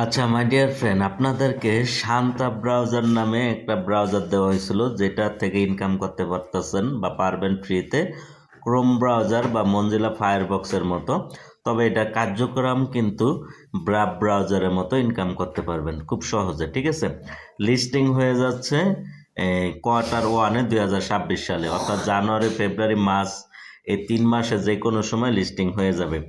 আচ্ছা my dear friend, আপনাদেরকে Shanta browser নামে একটা ব্রাউজার দেওয়া হয়েছিল যেটা থেকে ইনকাম করতে পারতেছেন বা পারবেন ফ্রিতে। ক্রোম ব্রাউজার বা মঞ্জিলা ফায়ারবক্সের মতো, তবে এটা কার্যক্রম কিন্তু ব্রাভ ব্রাউজারের মতো ইনকাম করতে পারবেন খুব সহজে। ঠিক আছে, লিস্টিং হয়ে যাচ্ছে Q1 2026 সালে, অর্থাৎ জানুয়ারি ফেব্রুয়ারি মার্চ, এই 3 মাসে যে কোনো সময় লিস্টিং হয়ে যাবে।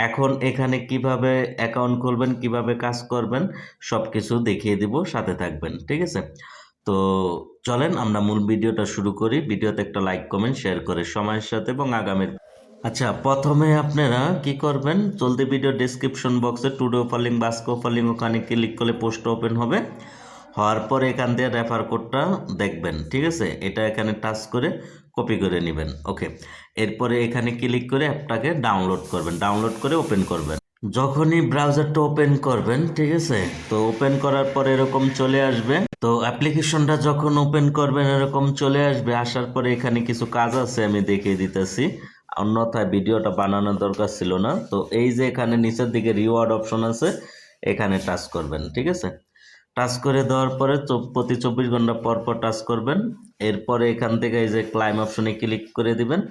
এখন এখানে কিভাবে অ্যাকাউন্ট খুলবেন, কিভাবে কাজ করবেন, সব কিছু দেখিয়ে দিব, সাথে থাকবেন। ঠিক আছে, তো চলেন আমরা মূল ভিডিওটা শুরু করি। ভিডিওতে একটা লাইক কমেন্ট শেয়ার করে সময়ের সাথে এবং আগামীর। আচ্ছা, প্রথমে আপনারা কি করবেন, চলতি ভিডিও ডেসক্রিপশন বক্সে টুডে অফারলিং বাস্ক অফারলিং, ওখানে ক্লিক করলে পোস্ট ওপেন হবে। হওয়ার পরে এখান দিয়ে রেফার কোডটা দেখবেন। ঠিক আছে, এটা এখানে টাচ করে কপি করে নেবেন। ওকে, এরপরে এখানে ক্লিক করে অ্যাপটাকে ডাউনলোড করবেন, ডাউনলোড করে ওপেন করবেন। যখনই ব্রাউজারটা ওপেন করবেন, ঠিক আছে, তো ওপেন করার পরে এরকম চলে আসবে। তো অ্যাপ্লিকেশনটা যখন ওপেন করবেন এরকম চলে আসবে। আসার পরে এখানে কিছু কাজ আছে, আমি দেখিয়ে দিতেছি, অন্যথায় ভিডিওটা বানানোর দরকার ছিল না। তো এই যে এখানে নিচের দিকে রিওয়ার্ড অপশন আছে, এখানে টাচ করবেন। ঠিক আছে, টাচ করে দেওয়ার পরে প্রতি 24 ঘন্টা পর পর টাচ করবেন। এরপরে এখান থেকে এই যে ক্লাইম অপশনে ক্লিক করে দিবেন,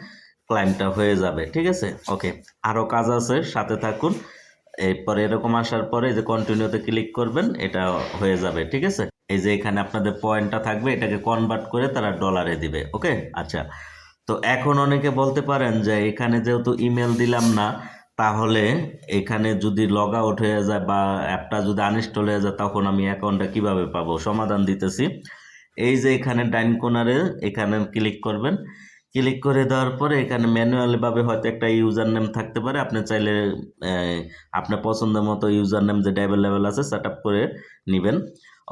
ক্লাইমটা হয়ে যাবে। ঠিক আছে, ওকে, আরও কাজ আছে, সাথে থাকুন। এরপরে এরকম আসার পরে এই যে কন্টিনিউতে ক্লিক করবেন, এটা হয়ে যাবে। ঠিক আছে, এই যে এখানে আপনাদের পয়েন্টটা থাকবে, এটাকে কনভার্ট করে তারা ডলারে দিবে। ওকে, আচ্ছা, তো এখন অনেকে বলতে পারেন যে এখানে যেহেতু ইমেল দিলাম না, তাহলে এখানে যদি লগ আউট হয়ে যায় বা অ্যাপটা যদি আনইনস্টল হয়ে যায়, তখন আমি অ্যাকাউন্টটা কিভাবে পাবো? সমাধান দিতেছি। এই যে এখানে ডাইন কোনারে এখানে ক্লিক করবেন। ক্লিক করে দেওয়ার পরে এখানে ম্যানুয়ালিভাবে হয়তো একটা ইউজার নেম থাকতে পারে, আপনি চাইলে আপনার পছন্দ মতো ইউজার নেম যেটা অ্যাভেলেবেল আছে সেট আপ করে নেবেন।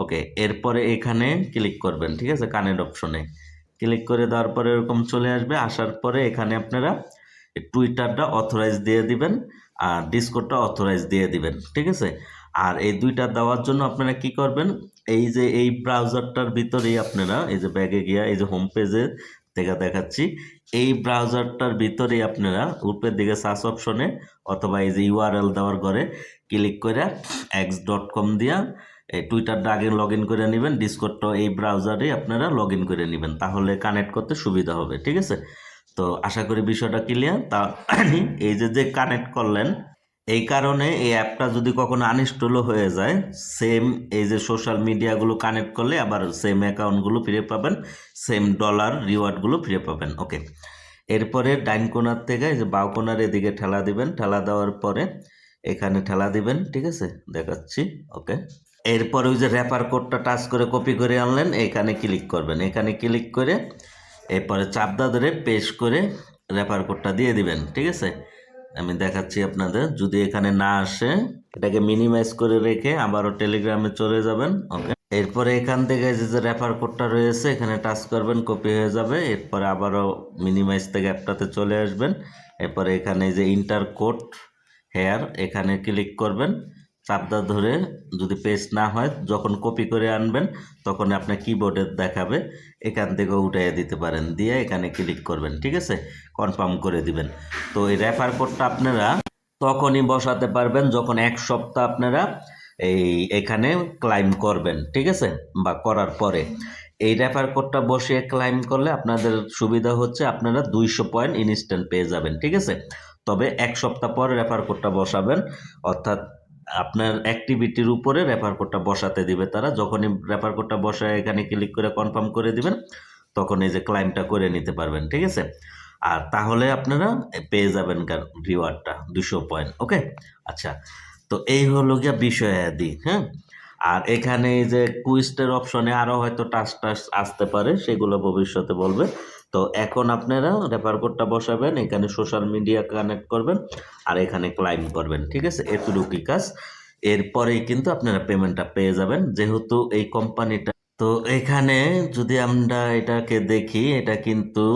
ওকে, এরপরে এখানে ক্লিক করবেন। ঠিক আছে, কানেক্ট অপশনে ক্লিক করে দেওয়ার পরে এরকম চলে আসবে। আসার পরে এখানে আপনারা টুইটারটা অথরাইজ দিয়ে দিবেন আর ডিসকর্ডটা অথরাইজ দিয়ে দিবেন। ঠিক আছে, আর এই দুইটা দেওয়ার জন্য আপনারা কি করবেন, এই যে এই ব্রাউজারটার ভিতরেই আপনারা এই যে ব্যাগে গিয়া এই যে হোম পেজে থেকে দেখাচ্ছি, এই ব্রাউজারটার ভিতরেই আপনারা উপরের দিকে সার্চ অপশনে অথবা এই যে ইউআরএল দেওয়ার ঘরে ক্লিক করে x.com দিয়া এই টুইটারটা আগে লগ ইন করে নেবেন, ডিসকর্ডটা এই ব্রাউজারে আপনারা লগ ইন করে নেবেন, তাহলে কানেক্ট করতে সুবিধা হবে। ঠিক আছে, তো আশা করি বিষয়টা ক্লিয়ার। তা এই যে যে কানেক্ট করলেন, এই কারণে এই অ্যাপটা যদি কখনো আনইনস্টলও হয়ে যায়, সেম এই যে সোশ্যাল মিডিয়াগুলো কানেক্ট করলে আবার সেম অ্যাকাউন্টগুলো ফিরে পাবেন, সেম ডলার রিওয়ার্ডগুলো ফিরে পাবেন। ওকে, এরপরে ডাইন কোনার থেকে এই যে বাউ কোনার এদিকে ঠেলা দিবেন, ঠেলা দেওয়ার পরে এখানে ঠেলা দিবেন। ঠিক আছে, দেখাচ্ছি। ওকে, এরপরে ওই যে রেফার কোডটা টাচ করে কপি করে আনলেন, এখানে ক্লিক করবেন। এখানে ক্লিক করে এরপরে চাপদা ধরে পেস্ট করে রেফার কোডটা দিয়ে দিবেন। ঠিক আছে, আমি দেখাচ্ছি আপনাদের, যদি এখানে না আসে এটাকে মিনিমাইজ করে রেখে আবারও টেলিগ্রামে চলে যাবেন। ওকে, এরপরে এখান থেকে যে রেফার কোডটা রয়েছে এখানে টাচ করবেন, কপি হয়ে যাবে। এরপরে আবারও মিনিমাইজ থেকে অ্যাপটাতে চলে আসবেন। এরপরে এখানে যে ইন্টার কোড হেয়ার, এখানে ক্লিক করবেন। চাপদা ধরে যদি পেস্ট না হয়, যখন কপি করে আনবেন তখন আপনার কিবোর্ডে দেখাবে, এখান থেকে উঠাইয়ে দিতে পারেন, দিয়ে এখানে ক্লিক করবেন। ঠিক আছে, কনফার্ম করে দিবেন। তো এই রেফার কোডটা আপনারা তখনই বসাতে পারবেন যখন 1 সপ্তাহ আপনারা এখানে ক্লাইম করবেন। ঠিক আছে, বা করার পরে এই রেফার কোডটা বসিয়ে ক্লাইম করলে আপনাদের সুবিধা হচ্ছে আপনারা 200 পয়েন্ট ইনস্ট্যান্ট পেয়ে যাবেন। ঠিক আছে, তবে 1 সপ্তাহ পর রেফার কোডটা বসাবেন, অর্থাৎ আপনার অ্যাক্টিভিটির উপরে রেফার কোডটা বসাতে দিবে তারা। যখনই রেফার কোডটা বসায় এখানে ক্লিক করে কনফার্ম করে দিবেন, তখন এই যে ক্লাইমটা করে নিতে পারবেন। ঠিক আছে, আর তাহলে আপনারা পেয়ে যাবেন রিওয়ার্ডটা 200 পয়েন্ট। ওকে, আচ্ছা, তো এই হলো গিয়া বিষয় আদি। হ্যাঁ, আর এখানে এই যে কুইস্টের অপশনে আরও হয়তো টাচ টাচ আসতে পারে, সেগুলো ভবিষ্যতে বলবে। তো এখন আপনারা রেফার কোডটা বসাবেন, এখানে সোশ্যাল মিডিয়া কানেক্ট করবেন আর এখানে ক্লাইম করবেন। ঠিক আছে, এতটুকুই কাজ। এরপরেই কিন্তু আপনারা পেমেন্টটা পেয়ে যাবেন, যেহেতু এই কোম্পানিটা। তো এখানে যদি আমরা এটাকে দেখি, এটা কিন্তু